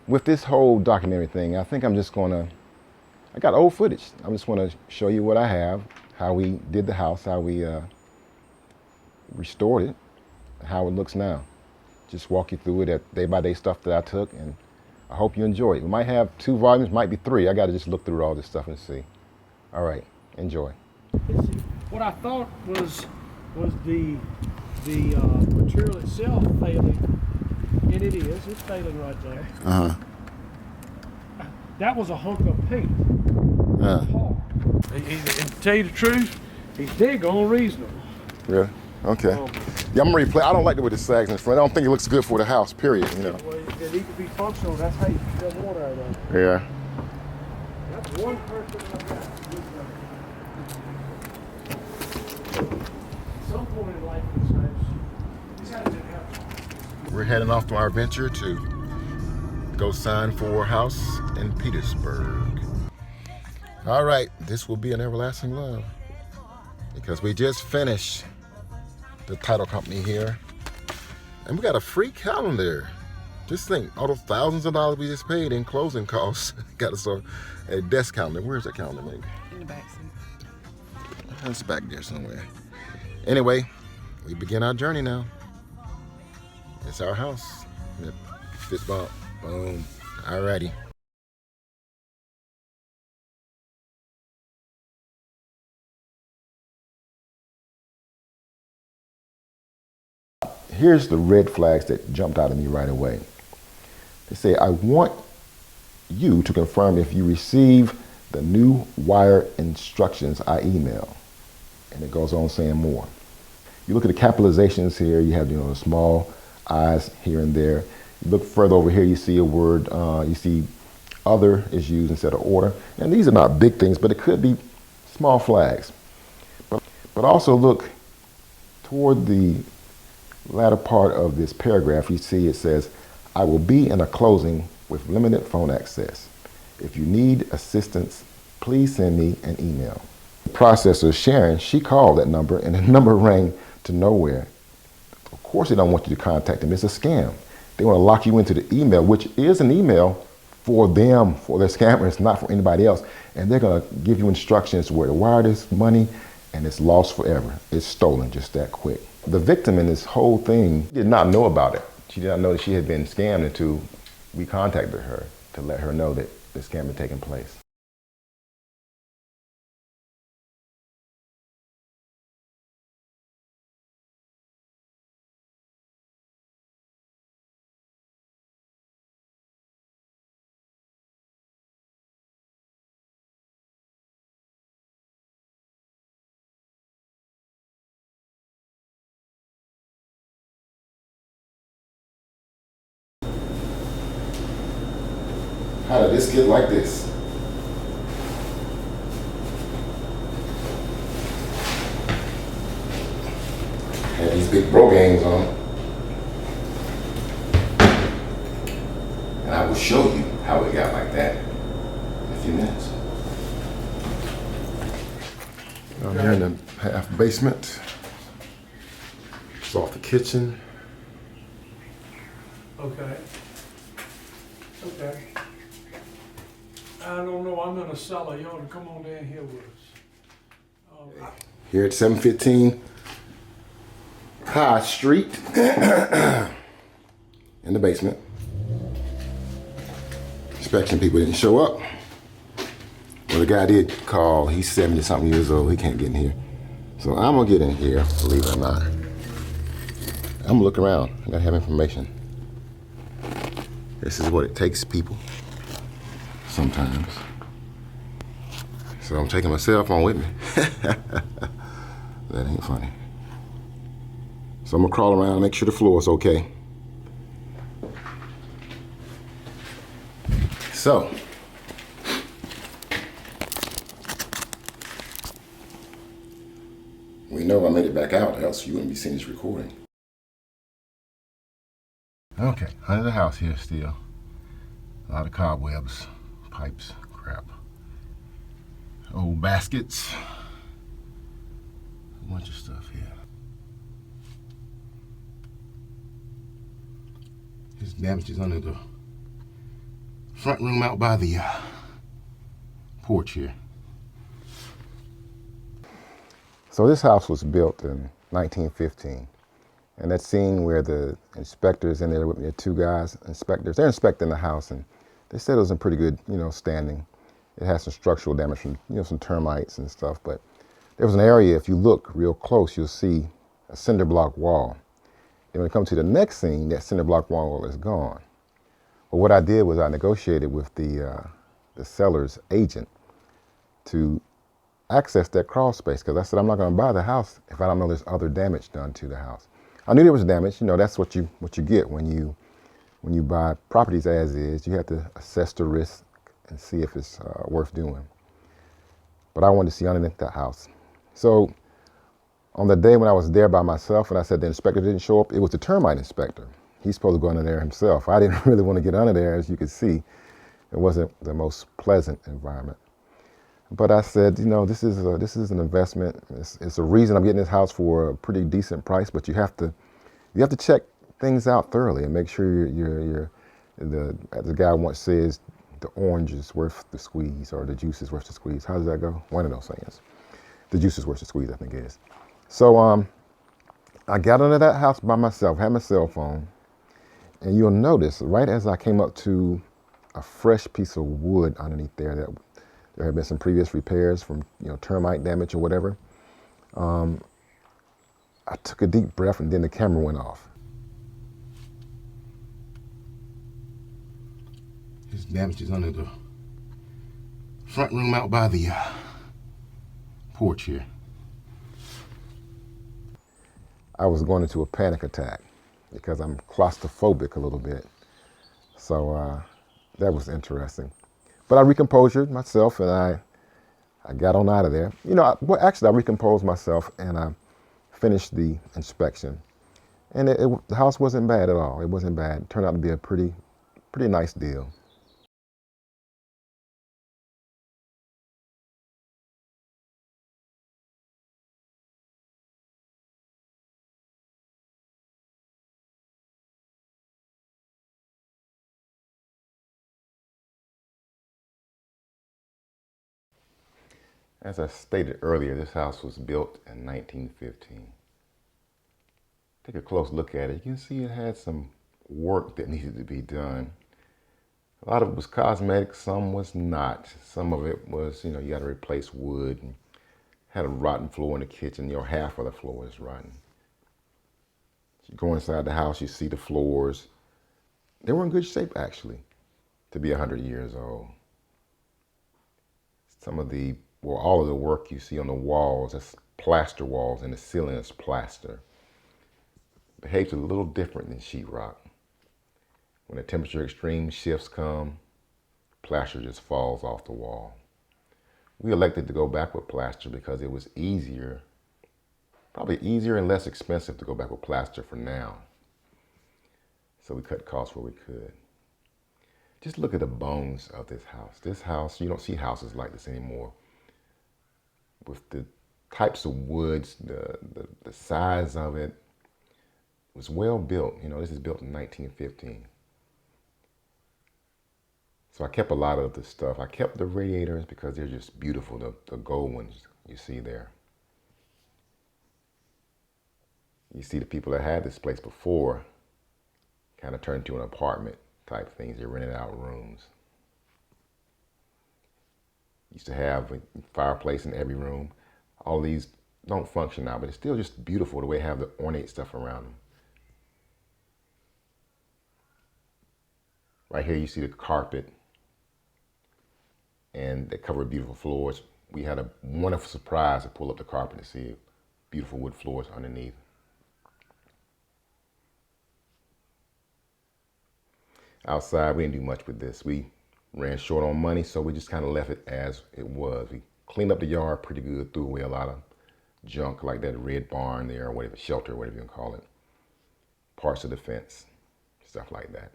with this whole documentary thing, I think I'm just gonna, I got old footage. I'm just gonna show you what I have, how we did the house, how we restored it, how it looks now. Just walk you through it at day by day stuff that I took, and I hope you enjoy it. We might have 2 volumes, might be 3. I gotta just look through all this stuff and see. All right, enjoy. What I thought was the material itself failing, and it is. It's failing right there. That was a hunk of paint. And to tell you the truth, he's dead on reasonable. Really? Okay. Yeah, I'm ready to play. I don't like the way this sags in front. I don't think it looks good for the house, period, you know. Well, it needs to be functional. That's how you get water out of it. Yeah. That's one person I got. At some point in life in this house, he's had to have. We're heading off to our venture to go sign for a house in Petersburg. All right, this will be an everlasting love because we just finished the title company here, and we got a free calendar. Just think, all those thousands of dollars we just paid in closing costs got us a desk calendar. Where's that calendar, maybe? In the back seat. It's back there somewhere. Anyway, we begin our journey now. It's our house. Fist bump. Boom. Alrighty. Here's the red flags that jumped out at me right away. They say, I want you to confirm if you receive the new wire instructions I email. And it goes on saying more. You look at the capitalizations here, you have the small i's here and there. You look further over here, you see a word, you see other is used instead of order. And these are not big things, but it could be small flags. But also look toward the latter part of this paragraph. You see it says, I will be in a closing with limited phone access. If you need assistance, please send me an email. The processor, Sharon, she called that number and the number rang to nowhere. Of course they don't want you to contact them. It's a scam. They want to lock you into the email, which is an email for them, for their scammers, not for anybody else. And they're going to give you instructions where to wire this money, and it's lost forever. It's stolen just that quick. The victim in this whole thing did not know about it. She did not know that she had been scammed until we contacted her to let her know that the scam had taken place. How did this get like this? Had these big bro games on. And I will show you how it got like that in a few minutes. I'm here in the half basement. It's off the kitchen. Okay. I don't know. I'm in a cellar. You ought to come on down here with us. Here at 715 High Street in the basement. Inspection people didn't show up. Well, the guy did call. He's 70-something years old. He can't get in here. So I'm gonna get in here, believe it or not. I'm gonna look around. I gotta have information. This is what it takes, people. Sometimes. So I'm taking my cell phone with me. That ain't funny. So I'm gonna crawl around and make sure the floor is okay. So, we know I made it back out, else you wouldn't be seeing this recording. Okay, under the house here still. A lot of cobwebs, pipes, crap. Old baskets. A bunch of stuff here. There's damages under the front room out by the porch here. So this house was built in 1915. And that scene where the inspectors in there with me, the two guys, inspectors, they're inspecting the house, and they said it was in pretty good, standing. It had some structural damage from, some termites and stuff, but there was an area, if you look real close, you'll see a cinder block wall. Then when it comes to the next scene, that cinder block wall is gone. But what I did was I negotiated with the seller's agent to access that crawl space, because I said I'm not going to buy the house if I don't know there's other damage done to the house. I knew there was damage. That's what you get when you buy properties as is. You have to assess the risk and see if it's worth doing. But I wanted to see underneath that house. So on the day when I was there by myself, and I said the inspector didn't show up, it was the termite inspector. He's supposed to go under there himself. I didn't really want to get under there, as you could see. It wasn't the most pleasant environment. But I said, this is an investment. It's a reason I'm getting this house for a pretty decent price. But you have to check things out thoroughly and make sure as the guy once says, the orange is worth the squeeze, or the juice is worth the squeeze. How does that go? One of those sayings. The juice is worth the squeeze, I think it is. So I got under that house by myself, had my cell phone, and you'll notice right as I came up to a fresh piece of wood underneath there that there had been some previous repairs from termite damage or whatever. I took a deep breath, and then the camera went off. This damage is under the front room out by the porch here. I was going into a panic attack because I'm claustrophobic a little bit. So that was interesting. But I recomposed myself, and I got on out of there. I recomposed myself, and I finished the inspection. And the house wasn't bad at all. It wasn't bad. It turned out to be a pretty nice deal. As I stated earlier, this house was built in 1915. Take a close look at it. You can see it had some work that needed to be done. A lot of it was cosmetic, some was not. Some of it was, you got to replace wood, and had a rotten floor in the kitchen. Half of the floor is rotten. You go inside the house, you see the floors. They were in good shape, actually, to be 100 years old. All of the work you see on the walls, that's plaster walls, and the ceiling is plaster. Behaves a little different than sheetrock. When the temperature extreme shifts come, plaster just falls off the wall. We elected to go back with plaster because it was easier, probably easier and less expensive to go back with plaster for now. So we cut costs where we could. Just look at the bones of this house. This house, you don't see houses like this anymore. With the types of woods, the size of it, was well built. This is built in 1915. So I kept a lot of the stuff. I kept the radiators because they're just beautiful, the gold ones you see there. You see the people that had this place before kind of turned into an apartment type things. They rented out rooms. Used to have a fireplace in every room. All these don't function now, but it's still just beautiful the way they have the ornate stuff around them. Right here you see the carpet, and they cover beautiful floors. We had a wonderful surprise to pull up the carpet to see beautiful wood floors underneath. Outside, we didn't do much with this. We ran short on money, so we just kind of left it as it was. We cleaned up the yard pretty good, threw away a lot of junk like that red barn there, or whatever, shelter, whatever you can call it. Parts of the fence, stuff like that.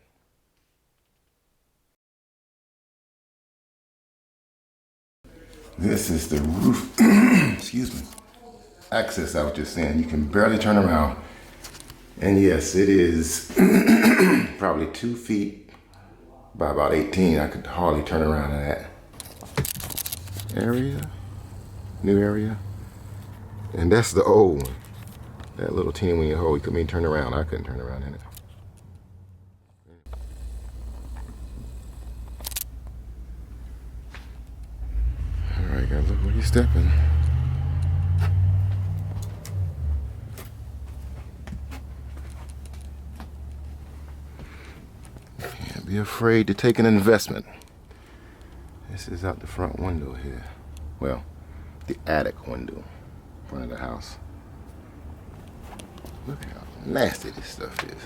This is the roof, excuse me, access I was just saying. You can barely turn around. And yes, it is probably 2 feet By about 18, I could hardly turn around in that area, new area. And that's the old one. That little teeny weeny hole, you couldn't even turn around. I couldn't turn around in it. All right, gotta look where you're stepping. Can't be afraid to take an investment. This is out the front window here. Well, the attic window, front of the house. Look how nasty this stuff is.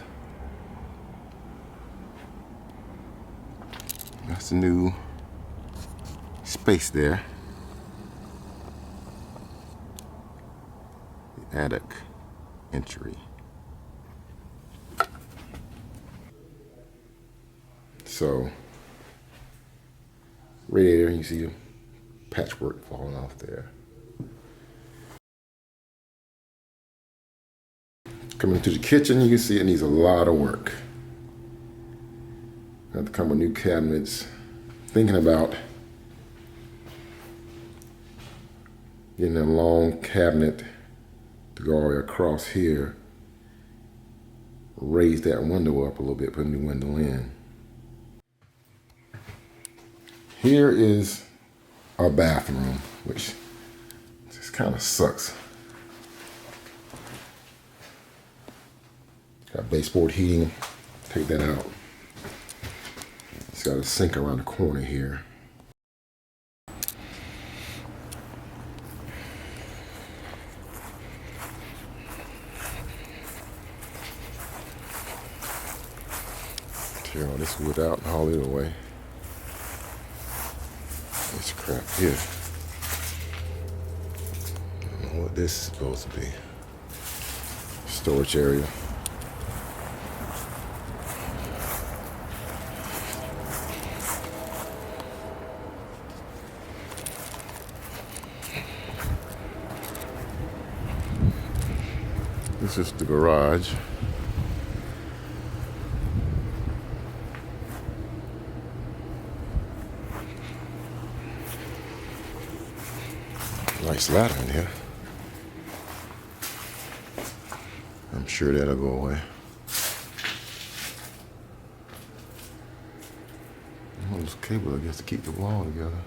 That's the new space there. The attic entry. So, radiator, you see the patchwork falling off there. Coming into the kitchen, you can see it needs a lot of work. Got to come with new cabinets. Thinking about getting a long cabinet to go all the way across here. Raise that window up a little bit, put a new window in. Here is our bathroom, which just kind of sucks. Got baseboard heating, take that out. It's got a sink around the corner here. Tear all this wood out and haul it away. This crap here. I don't know what this is supposed to be. Storage area. This is the garage. Nice ladder in here. I'm sure that'll go away. This cable, I guess, to keep the wall together.